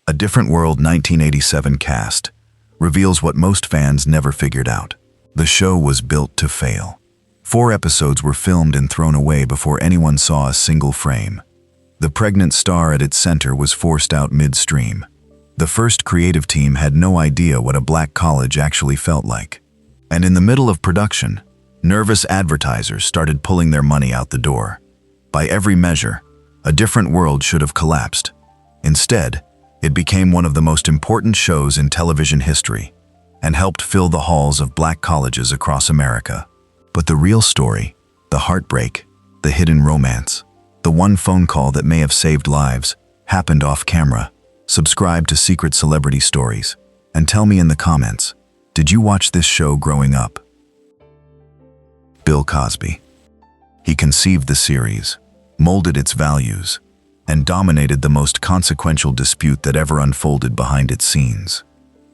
A Different World 1987 cast reveals what most fans never figured out. The show was built to fail. 4 episodes were filmed and thrown away before anyone saw a single frame. The pregnant star at its center was forced out midstream. The first creative team had no idea what a black college actually felt like. And in the middle of production, nervous advertisers started pulling their money out the door. By every measure, A Different World should have collapsed. Instead, it became one of the most important shows in television history and helped fill the halls of black colleges across America. But the real story, the heartbreak, the hidden romance, the one phone call that may have saved lives, happened off camera. Subscribe to Secret Celebrity Stories and tell me in the comments, did you watch this show growing up? Bill Cosby. He conceived the series, molded its values, and dominated the most consequential dispute that ever unfolded behind its scenes,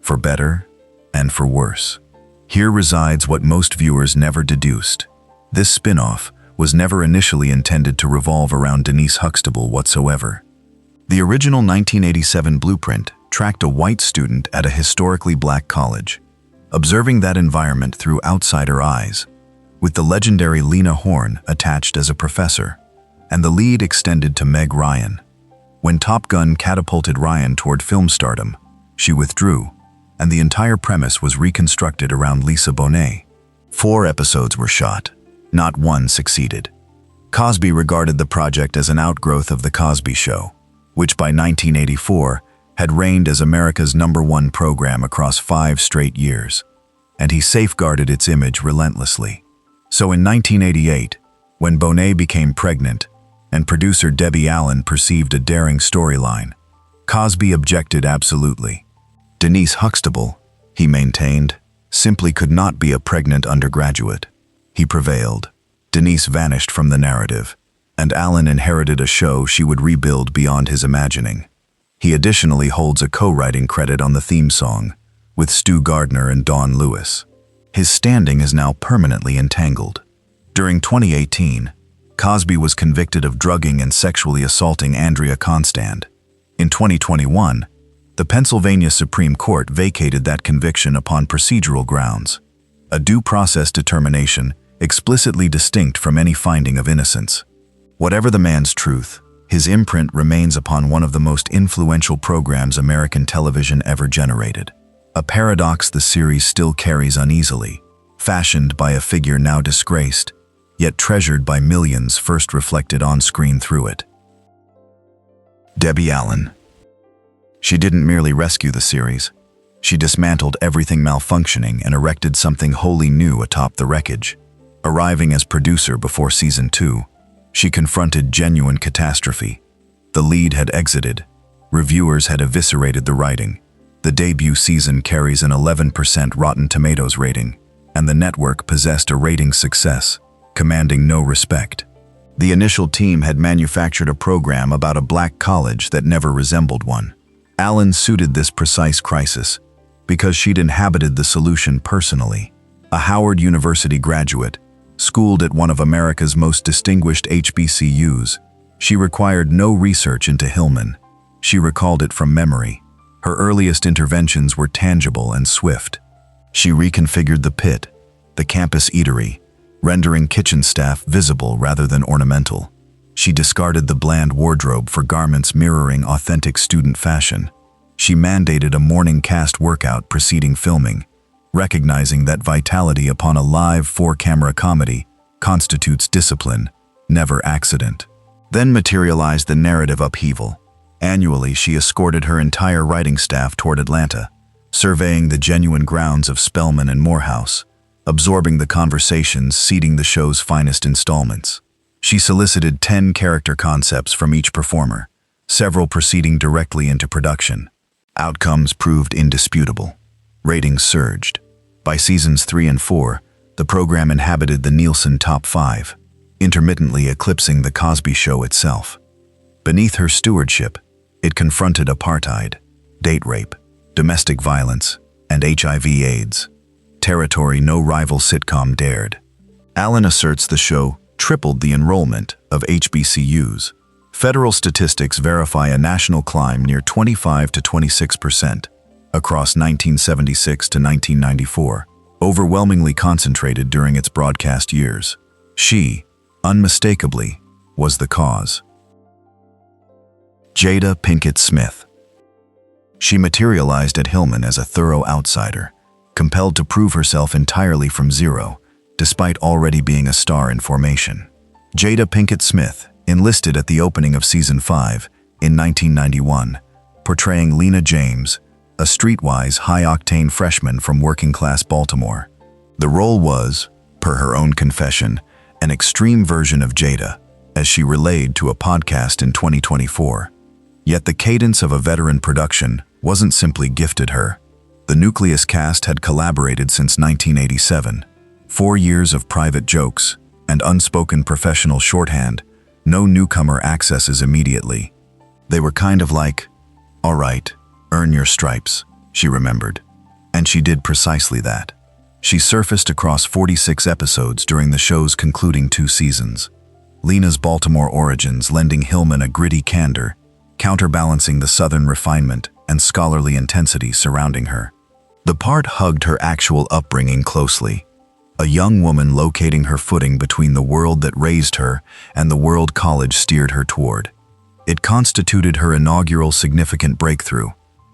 for better and for worse. Here resides what most viewers never deduced. This spin-off was never initially intended to revolve around Denise Huxtable whatsoever. The original 1987 blueprint tracked a white student at a historically black college, observing that environment through outsider eyes, with the legendary Lena Horne attached as a professor, and the lead extended to Meg Ryan. When Top Gun catapulted Ryan toward film stardom, she withdrew, and the entire premise was reconstructed around Lisa Bonet. 4 episodes were shot. Not one succeeded. Cosby regarded the project as an outgrowth of The Cosby Show, which by 1984 had reigned as America's #1 program across 5 straight years, and he safeguarded its image relentlessly. So in 1988, when Bonet became pregnant and producer Debbie Allen perceived a daring storyline, Cosby objected absolutely. Denise Huxtable, he maintained, simply could not be a pregnant undergraduate. He prevailed. Denise vanished from the narrative, and Allen inherited a show she would rebuild beyond his imagining. He additionally holds a co-writing credit on the theme song, with Stu Gardner and Dawn Lewis. His standing is now permanently entangled. During 2018, Cosby was convicted of drugging and sexually assaulting Andrea Constand. In 2021, the Pennsylvania Supreme Court vacated that conviction upon procedural grounds, a due process determination explicitly distinct from any finding of innocence. Whatever the man's truth, his imprint remains upon one of the most influential programs American television ever generated. A paradox the series still carries uneasily, fashioned by a figure now disgraced, yet treasured by millions first reflected on screen through it. Debbie Allen. She didn't merely rescue the series. She dismantled everything malfunctioning and erected something wholly new atop the wreckage. Arriving as producer before season 2, she confronted genuine catastrophe. The lead had exited. Reviewers had eviscerated the writing. The debut season carries an 11% Rotten Tomatoes rating, and the network possessed a ratings success, commanding no respect. The initial team had manufactured a program about a black college that never resembled one. Allen suited this precise crisis because she'd inhabited the solution personally. A Howard University graduate, schooled at one of America's most distinguished HBCUs, she required no research into Hillman. She recalled it from memory. Her earliest interventions were tangible and swift. She reconfigured the pit, the campus eatery, rendering kitchen staff visible rather than ornamental. She discarded the bland wardrobe for garments mirroring authentic student fashion. She mandated a morning cast workout preceding filming, recognizing that vitality upon a live 4-camera comedy constitutes discipline, never accident. Then materialized the narrative upheaval. Annually, she escorted her entire writing staff toward Atlanta, surveying the genuine grounds of Spelman and Morehouse, absorbing the conversations seeding the show's finest installments. She solicited 10 character concepts from each performer, several proceeding directly into production. Outcomes proved indisputable. Ratings surged. By seasons 3 and 4, the program inhabited the Nielsen Top 5, intermittently eclipsing The Cosby Show itself. Beneath her stewardship, it confronted apartheid, date rape, domestic violence, and HIV/AIDS, territory no rival sitcom dared. Allen asserts the show tripled the enrollment of HBCUs, Federal statistics verify a national climb near 25 to 26% across 1976 to 1994, overwhelmingly concentrated during its broadcast years. She, unmistakably, was the cause. Jada Pinkett Smith. She materialized at Hillman as a thorough outsider, compelled to prove herself entirely from zero, despite already being a star in formation. Jada Pinkett Smith enlisted at the opening of Season 5 in 1991, portraying Lena James, a streetwise, high-octane freshman from working-class Baltimore. The role was, per her own confession, an extreme version of Jada, as she relayed to a podcast in 2024. Yet the cadence of a veteran production wasn't simply gifted her. The nucleus cast had collaborated since 1987. 4 years of private jokes and unspoken professional shorthand, no newcomer accesses immediately. They were kind of like, "All right, earn your stripes," she remembered. And she did precisely that. She surfaced across 46 episodes during the show's concluding 2 seasons. Lena's Baltimore origins lending Hillman a gritty candor, counterbalancing the Southern refinement and scholarly intensity surrounding her. The part hugged her actual upbringing closely, a young woman locating her footing between the world that raised her and the world college steered her toward. It constituted her inaugural significant breakthrough,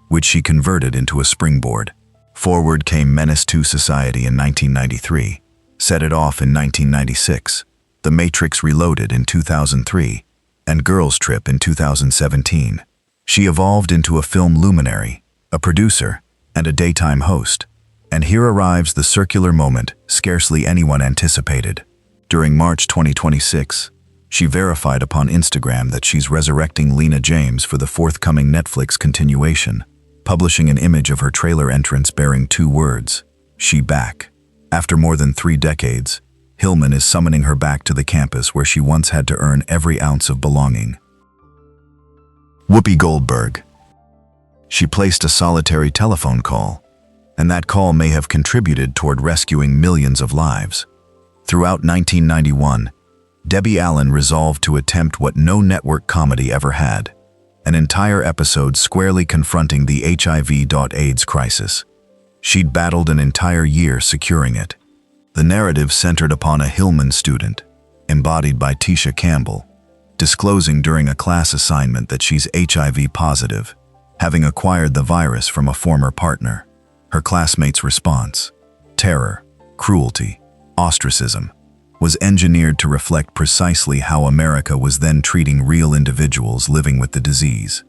which she converted into a springboard. Forward came Menace to Society in 1993, Set It Off in 1996, The Matrix Reloaded in 2003, and Girls Trip in 2017. She evolved into a film luminary, a producer, and a daytime host. And here arrives the circular moment scarcely anyone anticipated. During March 2026, she verified upon Instagram that she's resurrecting Lena James for the forthcoming Netflix continuation, publishing an image of her trailer entrance bearing 2 words, "She back." After more than 3 decades, Hillman is summoning her back to the campus where she once had to earn every ounce of belonging. Whoopi Goldberg. She placed a solitary telephone call, and that call may have contributed toward rescuing millions of lives. Throughout 1991, Debbie Allen resolved to attempt what no network comedy ever had, an entire episode squarely confronting the HIV/AIDS crisis. She'd battled an entire year securing it. The narrative centered upon a Hillman student, embodied by Tisha Campbell, disclosing during a class assignment that she's HIV positive, having acquired the virus from a former partner. Her classmates' response, terror, cruelty, ostracism, was engineered to reflect precisely how America was then treating real individuals living with the disease.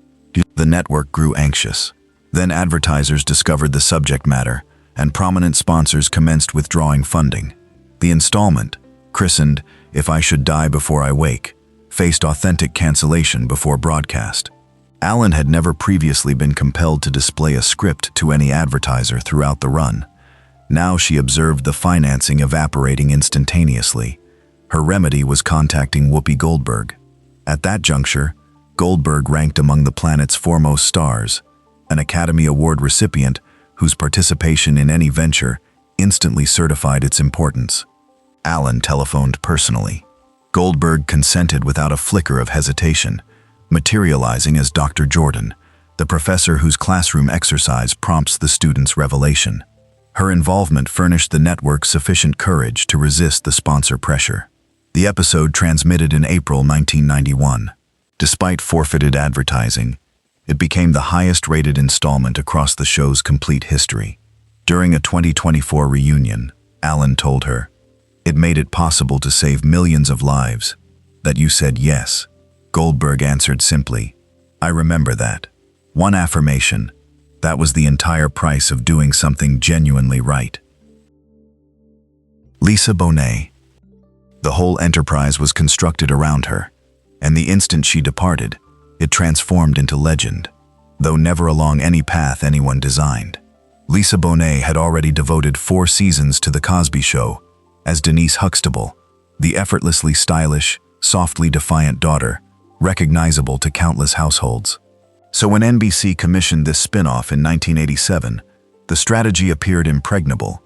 The network grew anxious. Then advertisers discovered the subject matter, and prominent sponsors commenced withdrawing funding. The installment, christened "If I Should Die Before I Wake," faced authentic cancellation before broadcast. Allen had never previously been compelled to display a script to any advertiser throughout the run. Now she observed the financing evaporating instantaneously. Her remedy was contacting Whoopi Goldberg. At that juncture, Goldberg ranked among the planet's foremost stars, an Academy Award recipient whose participation in any venture instantly certified its importance. Allen telephoned personally. Goldberg consented without a flicker of hesitation, materializing as Dr. Jordan, the professor whose classroom exercise prompts the student's revelation. Her involvement furnished the network sufficient courage to resist the sponsor pressure. The episode transmitted in April 1991. Despite forfeited advertising, it became the highest-rated installment across the show's complete history. During a 2024 reunion, Allen told her, "It made it possible to save millions of lives. That you said yes." Goldberg answered simply, "I remember that. One affirmation. That was the entire price of doing something genuinely right." Lisa Bonet. The whole enterprise was constructed around her, and the instant she departed, it transformed into legend, though never along any path anyone designed. Lisa Bonet had already devoted 4 seasons to The Cosby Show as Denise Huxtable, the effortlessly stylish, softly defiant daughter, recognizable to countless households. So when NBC commissioned this spin-off in 1987, the strategy appeared impregnable.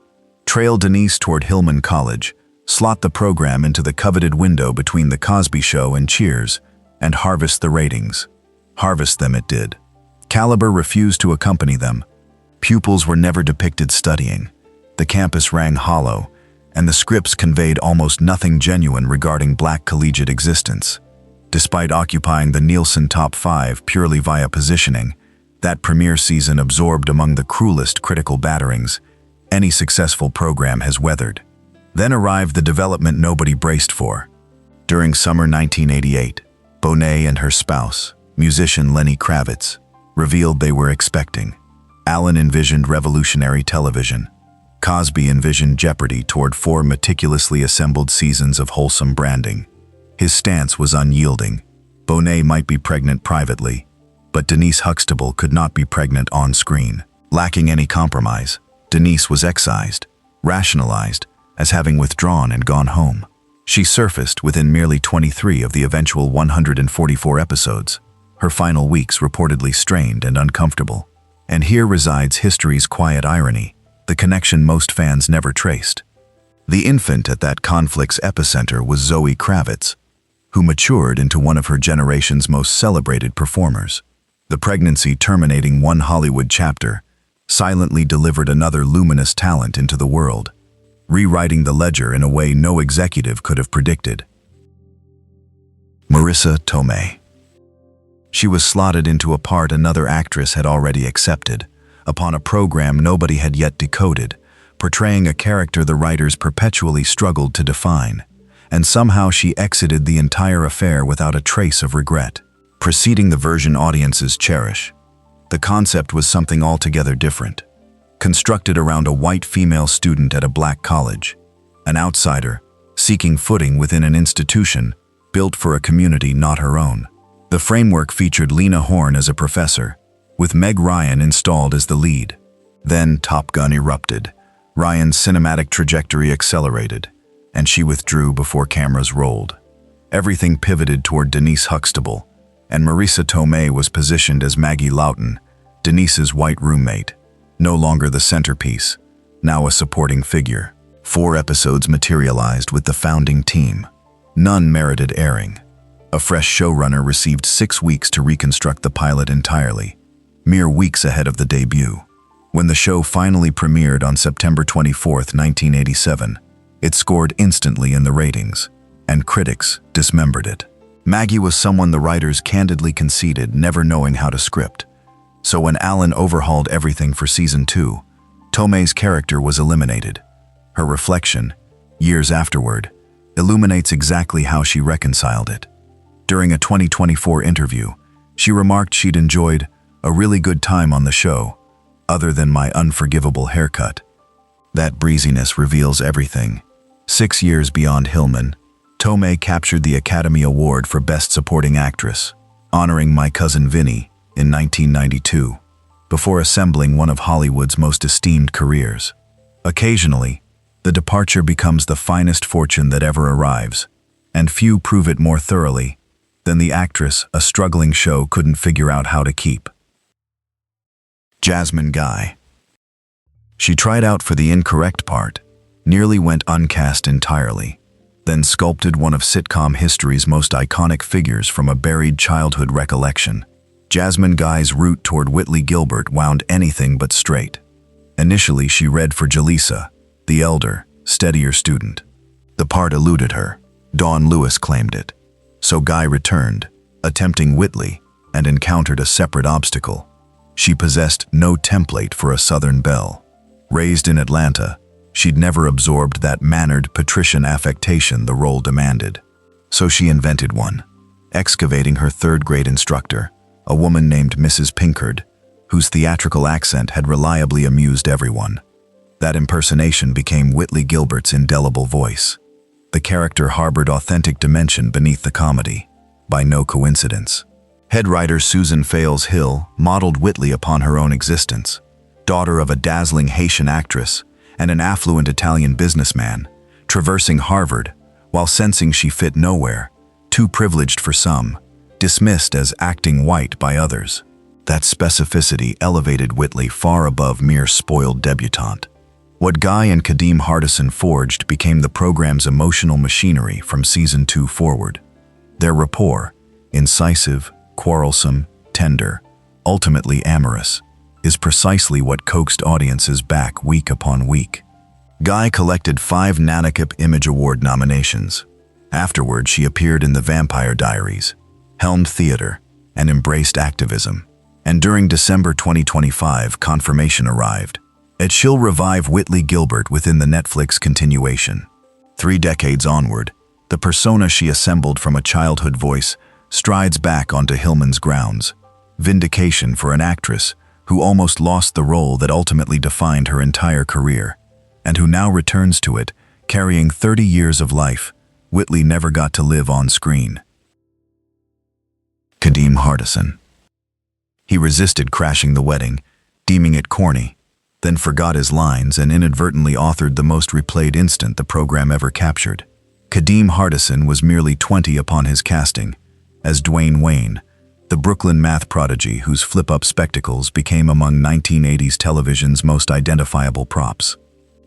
Trail Denise toward Hillman College, slot the program into the coveted window between The Cosby Show and Cheers, and harvest the ratings. Harvest them it did. Caliber refused to accompany them. Pupils were never depicted studying. The campus rang hollow, and the scripts conveyed almost nothing genuine regarding black collegiate existence. Despite occupying the Nielsen Top 5 purely via positioning, that premiere season absorbed among the cruelest critical batterings any successful program has weathered. Then arrived the development nobody braced for. During summer 1988, Bonet and her spouse, musician Lenny Kravitz, revealed they were expecting. Allen envisioned revolutionary television. Cosby envisioned Jeopardy toward 4 meticulously assembled seasons of wholesome branding. His stance was unyielding. Bonet might be pregnant privately, but Denise Huxtable could not be pregnant on screen. Lacking any compromise, Denise was excised, rationalized, as having withdrawn and gone home. She surfaced within merely 23 of the eventual 144 episodes, her final weeks reportedly strained and uncomfortable. And here resides history's quiet irony, the connection most fans never traced. The infant at that conflict's epicenter was Zoe Kravitz, who matured into one of her generation's most celebrated performers. The pregnancy terminating one Hollywood chapter silently delivered another luminous talent into the world, rewriting the ledger in a way no executive could have predicted. Marissa Tomei. She was slotted into a part another actress had already accepted, upon a program nobody had yet decoded, portraying a character the writers perpetually struggled to define, and somehow she exited the entire affair without a trace of regret, preceding the version audiences cherish. The concept was something altogether different, constructed around a white female student at a black college, an outsider, seeking footing within an institution built for a community not her own. The framework featured Lena Horne as a professor, with Meg Ryan installed as the lead. Then Top Gun erupted. Ryan's cinematic trajectory accelerated, and she withdrew before cameras rolled. Everything pivoted toward Denise Huxtable, and Marissa Tomei was positioned as Maggie Lawton, Denise's white roommate, no longer the centerpiece, now a supporting figure. 4 episodes materialized with the founding team. None merited airing. A fresh showrunner received 6 weeks to reconstruct the pilot entirely, mere weeks ahead of the debut. When the show finally premiered on September 24, 1987, it scored instantly in the ratings, and critics dismembered it. Maggie was someone the writers candidly conceded never knowing how to script. So when Allen overhauled everything for season 2, Tomei's character was eliminated. Her reflection, years afterward, illuminates exactly how she reconciled it. During a 2024 interview, she remarked she'd enjoyed a really good time on the show, other than my unforgivable haircut. That breeziness reveals everything. 6 years beyond Hillman, Tomei captured the Academy Award for Best Supporting Actress, honoring My Cousin Vinny in 1992, before assembling one of Hollywood's most esteemed careers. Occasionally, the departure becomes the finest fortune that ever arrives, and few prove it more thoroughly than the actress a struggling show couldn't figure out how to keep. Jasmine Guy. She tried out for the incorrect part, nearly went uncast entirely, then sculpted one of sitcom history's most iconic figures from a buried childhood recollection. Jasmine Guy's route toward Whitley Gilbert wound anything but straight. Initially, she read for Jaleesa, the elder, steadier student. The part eluded her. Dawn Lewis claimed it. So Guy returned, attempting Whitley, and encountered a separate obstacle. She possessed no template for a Southern belle. Raised in Atlanta, she'd never absorbed that mannered patrician affectation the role demanded. So she invented one, excavating her third-grade instructor, a woman named Mrs. Pinkard, whose theatrical accent had reliably amused everyone. That impersonation became Whitley Gilbert's indelible voice. The character harbored authentic dimension beneath the comedy, by no coincidence. Head writer Susan Fales Hill modeled Whitley upon her own existence. Daughter of a dazzling Haitian actress and an affluent Italian businessman, traversing Harvard while sensing she fit nowhere, too privileged for some, dismissed as acting white by others. That specificity elevated Whitley far above mere spoiled debutante. What Guy and Kadeem Hardison forged became the program's emotional machinery from season 2 forward. Their rapport, incisive, quarrelsome, tender, ultimately amorous, is precisely what coaxed audiences back week upon week. Guy collected 5 Nanakip Image Award nominations. Afterward, she appeared in The Vampire Diaries, helmed theater, and embraced activism. And during December 2025, confirmation arrived that she'll revive Whitley Gilbert within the Netflix continuation. 3 decades onward, the persona she assembled from a childhood voice strides back onto Hillman's grounds, vindication for an actress who almost lost the role that ultimately defined her entire career, and who now returns to it, carrying 30 years of life Whitley never got to live on screen. Kadeem Hardison. He resisted crashing the wedding, deeming it corny, then forgot his lines and inadvertently authored the most replayed instant the program ever captured. Kadeem Hardison was merely 20 upon his casting, as Dwayne Wayne, the Brooklyn math prodigy whose flip-up spectacles became among 1980s television's most identifiable props.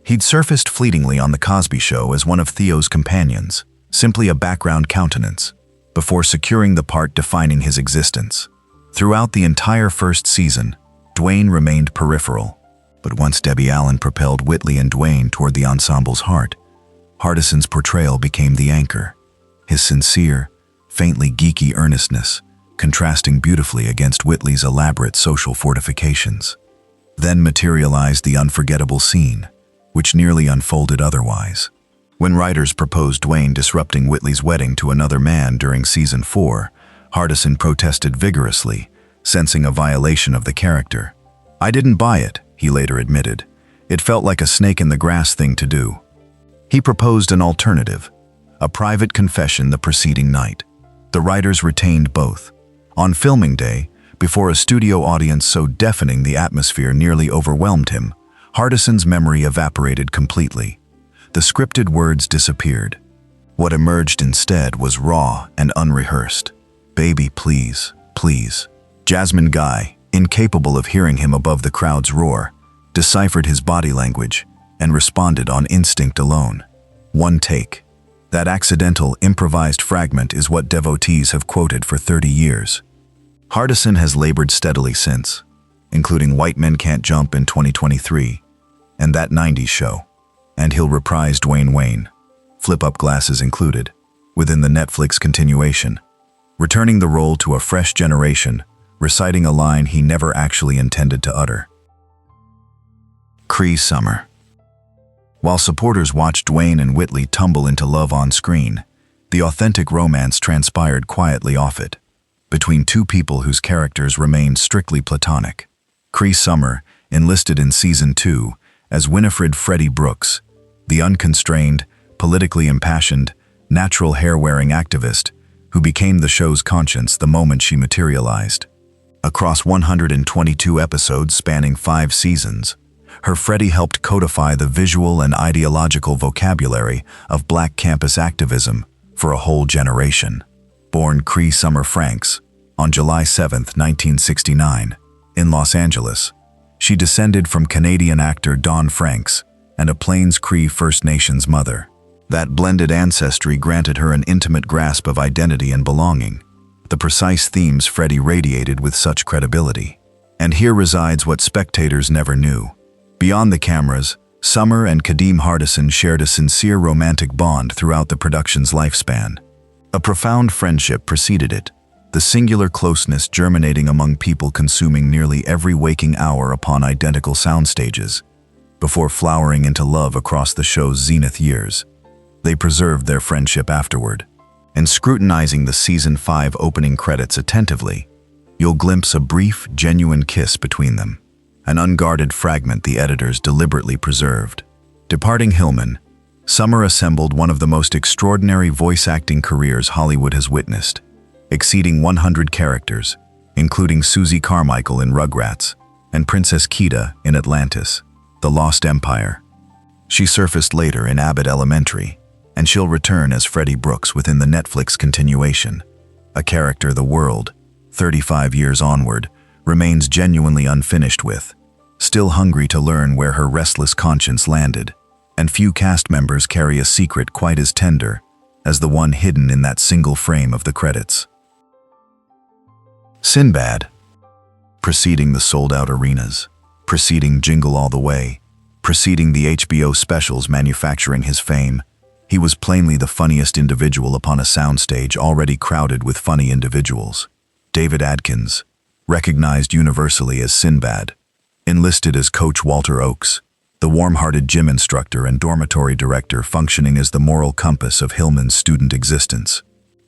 He'd surfaced fleetingly on The Cosby Show as one of Theo's companions, simply a background countenance, before securing the part defining his existence. Throughout the entire first season, Dwayne remained peripheral, but once Debbie Allen propelled Whitley and Dwayne toward the ensemble's heart, Hardison's portrayal became the anchor, his sincere, faintly geeky earnestness contrasting beautifully against Whitley's elaborate social fortifications. Then materialized the unforgettable scene, which nearly unfolded otherwise. When writers proposed Dwayne disrupting Whitley's wedding to another man during season 4, Hardison protested vigorously, sensing a violation of the character. "I didn't buy it," he later admitted. "It felt like a snake-in-the-grass thing to do." He proposed an alternative, a private confession the preceding night. The writers retained both. On filming day, before a studio audience so deafening the atmosphere nearly overwhelmed him, Hardison's memory evaporated completely. The scripted words disappeared. What emerged instead was raw and unrehearsed. "Baby, please, please." Jasmine Guy, incapable of hearing him above the crowd's roar, deciphered his body language and responded on instinct alone. One take. That accidental, improvised fragment is what devotees have quoted for 30 years. Hardison has labored steadily since, including White Men Can't Jump in 2023, and That 90s Show. And he'll reprise Dwayne Wayne, flip-up glasses included, within the Netflix continuation, returning the role to a fresh generation, reciting a line he never actually intended to utter. Cree Summer. While supporters watched Dwayne and Whitley tumble into love on screen, the authentic romance transpired quietly off it, between two people whose characters remained strictly platonic. Cree Summer enlisted in season 2 as Winifred Freddie Brooks, the unconstrained, politically impassioned, natural hair-wearing activist who became the show's conscience the moment she materialized. Across 122 episodes spanning 5 seasons, her Freddie helped codify the visual and ideological vocabulary of Black campus activism for a whole generation. Born Cree Summer Franks on July 7, 1969, in Los Angeles, she descended from Canadian actor Don Franks and a Plains Cree First Nations mother. That blended ancestry granted her an intimate grasp of identity and belonging, the precise themes Freddie radiated with such credibility. And here resides what spectators never knew. Beyond the cameras, Summer and Kadeem Hardison shared a sincere romantic bond throughout the production's lifespan. A profound friendship preceded it, the singular closeness germinating among people consuming nearly every waking hour upon identical soundstages, before flowering into love across the show's zenith years. They preserved their friendship afterward, and scrutinizing the season 5 opening credits attentively, you'll glimpse a brief, genuine kiss between them, an unguarded fragment the editors deliberately preserved. Departing Hillman, Summer assembled one of the most extraordinary voice-acting careers Hollywood has witnessed, exceeding 100 characters, including Susie Carmichael in Rugrats and Princess Kida in Atlantis, The Lost Empire. She surfaced later in Abbott Elementary, and she'll return as Freddie Brooks within the Netflix continuation, a character the world, 35 years onward, remains genuinely unfinished with, still hungry to learn where her restless conscience landed, and few cast members carry a secret quite as tender as the one hidden in that single frame of the credits. Sinbad, preceding the sold-out arenas, preceding Jingle All the Way, preceding the HBO specials manufacturing his fame, he was plainly the funniest individual upon a soundstage already crowded with funny individuals. David Adkins, recognized universally as Sinbad, enlisted as Coach Walter Oakes, the warm-hearted gym instructor and dormitory director functioning as the moral compass of Hillman's student existence.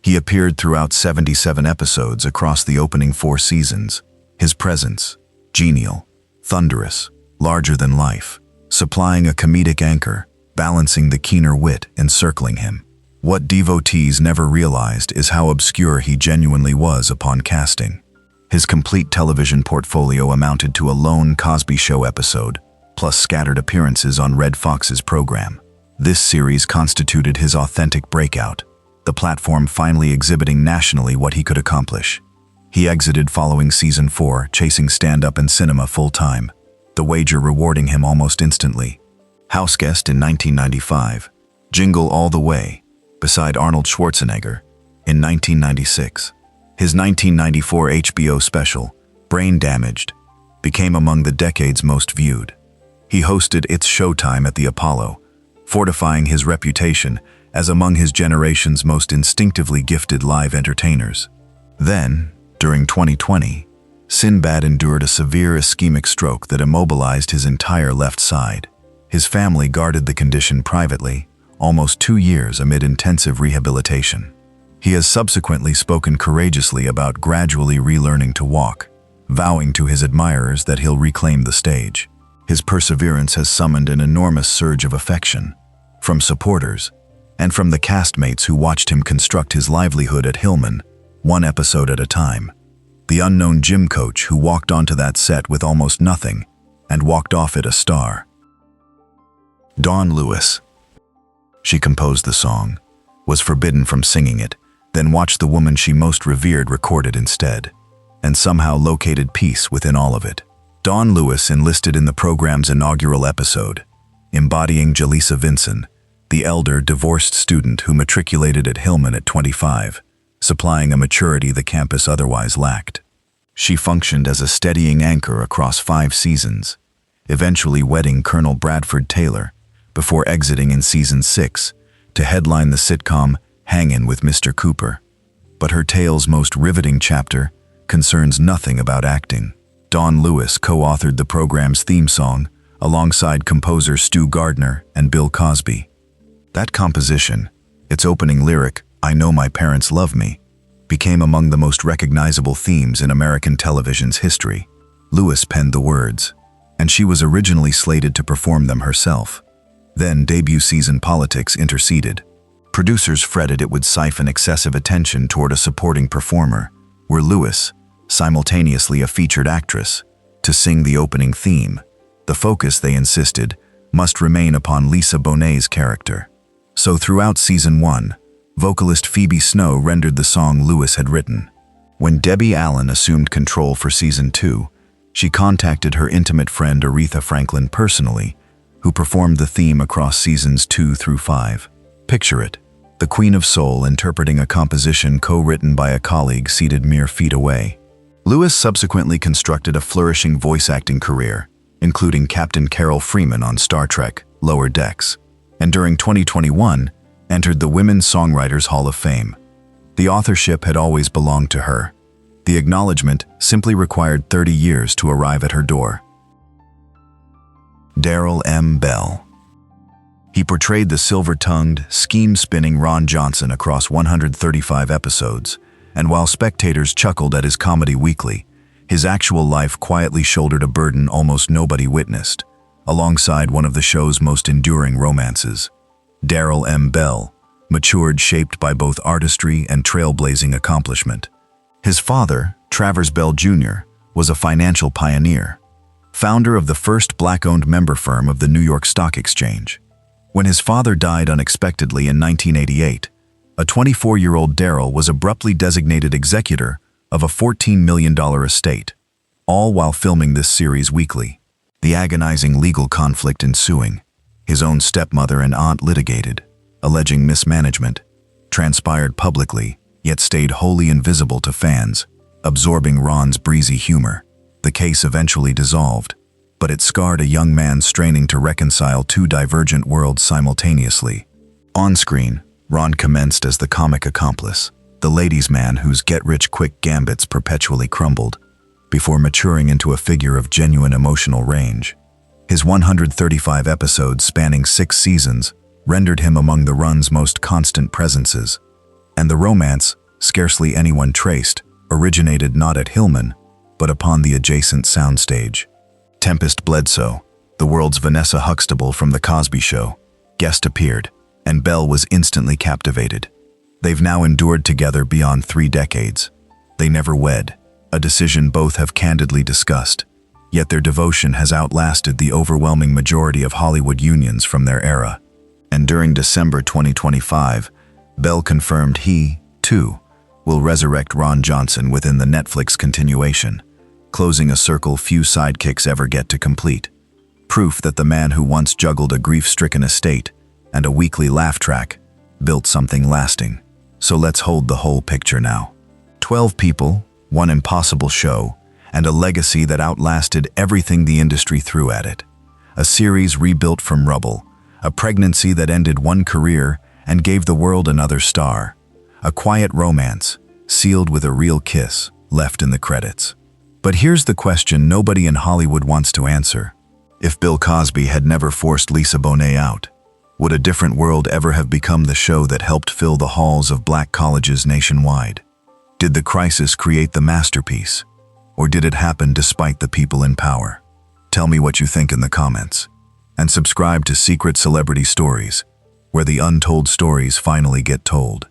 He appeared throughout 77 episodes across the opening 4 seasons, his presence, genial, thunderous, larger than life, supplying a comedic anchor, balancing the keener wit encircling him. What devotees never realized is how obscure he genuinely was upon casting. His complete television portfolio amounted to a lone Cosby Show episode, plus scattered appearances on Red Fox's program. This series constituted his authentic breakout, the platform finally exhibiting nationally what he could accomplish. He exited following season 4, chasing stand-up and cinema full-time, the wager rewarding him almost instantly. Houseguest in 1995, Jingle All the Way, beside Arnold Schwarzenegger, in 1996. His 1994 HBO special, Brain Damaged, became among the decade's most viewed. He hosted It's Showtime at the Apollo, fortifying his reputation as among his generation's most instinctively gifted live entertainers. Then, during 2020, Sinbad endured a severe ischemic stroke that immobilized his entire left side. His family guarded the condition privately, almost 2 years amid intensive rehabilitation. He has subsequently spoken courageously about gradually relearning to walk, vowing to his admirers that he'll reclaim the stage. His perseverance has summoned an enormous surge of affection from supporters and from the castmates who watched him construct his livelihood at Hillman, 1 episode at a time. The unknown gym coach who walked onto that set with almost nothing and walked off it a star. Dawn Lewis. She composed the song, was forbidden from singing it, then watched the woman she most revered record it instead, and somehow located peace within all of it. Dawn Lewis enlisted in the program's inaugural episode, embodying Jaleesa Vinson, the elder, divorced student who matriculated at Hillman at 25, supplying a maturity the campus otherwise lacked. She functioned as a steadying anchor across 5 seasons, eventually wedding Colonel Bradford Taylor, before exiting in season 6 to headline the sitcom Hangin' with Mr. Cooper. But her tale's most riveting chapter concerns nothing about acting. Dawn Lewis co-authored the program's theme song alongside composer Stu Gardner and Bill Cosby. That composition, its opening lyric, "I Know My Parents Love Me," became among the most recognizable themes in American television's history. Lewis penned the words, and she was originally slated to perform them herself. Then debut season politics interceded. Producers fretted it would siphon excessive attention toward a supporting performer, where Lewis, simultaneously a featured actress, to sing the opening theme. The focus, they insisted, must remain upon Lisa Bonet's character. So throughout season 1, vocalist Phoebe Snow rendered the song Lewis had written. When Debbie Allen assumed control for season 2, she contacted her intimate friend Aretha Franklin personally, who performed the theme across seasons 2 through 5. Picture it, the Queen of Soul interpreting a composition co-written by a colleague seated mere feet away. Lewis subsequently constructed a flourishing voice acting career, including Captain Carol Freeman on Star Trek, Lower Decks, and during 2021, entered the Women's Songwriters Hall of Fame. The authorship had always belonged to her. The acknowledgement simply required 30 years to arrive at her door. Darrell M. Bell. He portrayed the silver-tongued, scheme-spinning Ron Johnson across 135 episodes, and while spectators chuckled at his comedy weekly, his actual life quietly shouldered a burden almost nobody witnessed, alongside one of the show's most enduring romances. Darrell M. Bell matured shaped by both artistry and trailblazing accomplishment. His father, Travers Bell Jr., was a financial pioneer, founder of the first black-owned member firm of the New York Stock Exchange. When his father died unexpectedly in 1988, a 24-year-old Darrell was abruptly designated executor of a $14 million estate, all while filming this series weekly. The agonizing legal conflict ensuing, his own stepmother and aunt litigated, alleging mismanagement, transpired publicly, yet stayed wholly invisible to fans, absorbing Ron's breezy humor. The case eventually dissolved, but it scarred a young man straining to reconcile two divergent worlds simultaneously. On screen, Ron commenced as the comic accomplice, the ladies' man whose get-rich-quick gambits perpetually crumbled, before maturing into a figure of genuine emotional range. His 135 episodes spanning 6 seasons rendered him among the run's most constant presences, and the romance, scarcely anyone traced, originated not at Hillman, but upon the adjacent soundstage. Tempest Bledsoe, the world's Vanessa Huxtable from The Cosby Show, guest appeared, and Belle was instantly captivated. They've now endured together beyond 3 decades. They never wed, a decision both have candidly discussed, yet their devotion has outlasted the overwhelming majority of Hollywood unions from their era. And during December 2025, Belle confirmed he, too, will resurrect Ron Johnson within the Netflix continuation, closing a circle few sidekicks ever get to complete. Proof that the man who once juggled a grief-stricken estate and a weekly laugh track built something lasting. So let's hold the whole picture now. 12 people, one impossible show, and a legacy that outlasted everything the industry threw at it. A series rebuilt from rubble, a pregnancy that ended one career and gave the world another star. A quiet romance, sealed with a real kiss, left in the credits. But here's the question nobody in Hollywood wants to answer. If Bill Cosby had never forced Lisa Bonet out, would A Different World ever have become the show that helped fill the halls of black colleges nationwide? Did the crisis create the masterpiece? Or did it happen despite the people in power? Tell me what you think in the comments. And subscribe to Secret Celebrity Stories, where the untold stories finally get told.